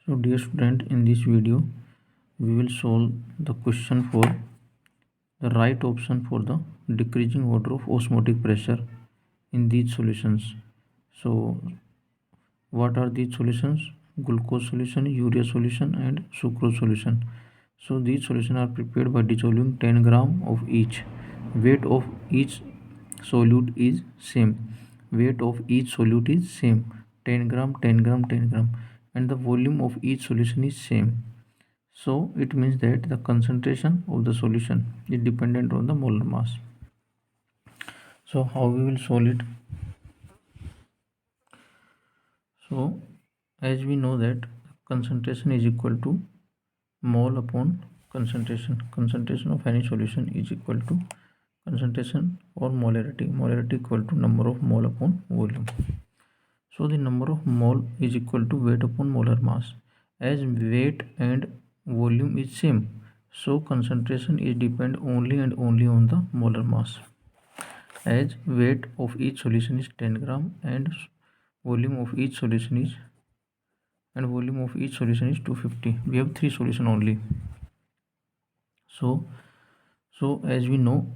So dear student, in this video we will solve the question for the right option for the decreasing order of osmotic pressure in these solutions. So what are these solutions? Glucose solution, urea solution and sucrose solution. So these solutions are prepared by dissolving 10 gram of each. Weight of each solute is same. Weight of each solute is same. 10 gram, 10 gram, 10 gram, and the volume of each solution is same. So it means that the concentration of the solution is dependent on the molar mass. So how we will solve it? So as we know that concentration is equal to mole upon concentration. Concentration of any solution is equal to concentration or molarity. Molarity equal to number of mole upon volume. So the number of mole is equal to weight upon molar mass. As weight and volume is same, so concentration is depend only and only on the molar mass. As weight of each solution is 10 gram and volume of each solution is 250. We have three solution only. So as we know,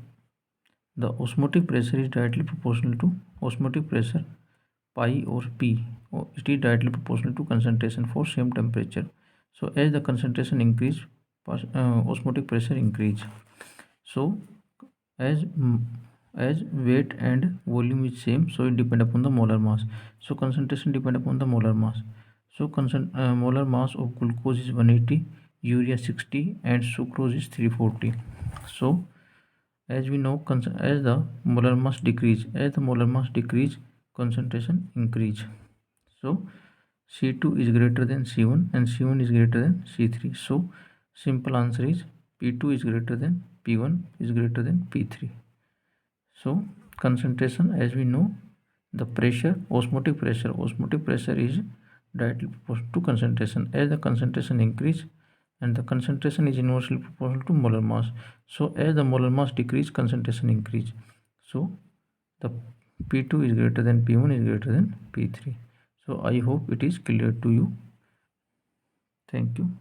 the osmotic pressure is directly proportional to osmotic pressure pi or P. It is directly proportional to concentration for same temperature. So as the concentration increase, osmotic pressure increase. So as weight and volume is same, so it depend upon the molar mass. So concentration depend upon the molar mass. So molar mass of glucose is 180, urea 60 and sucrose is 340. So as we know, as the molar mass decrease, concentration increase. So C2 is greater than C1 and C1 is greater than C3. So simple answer is P2 is greater than P1 is greater than P3. So concentration, as we know, the pressure, osmotic pressure is directly proportional to concentration. As the concentration increase, and the concentration is inversely proportional to molar mass. So as the molar mass decrease, concentration increase. So the P2 is greater than P1 is greater than P3. So I hope it is clear to you. Thank you.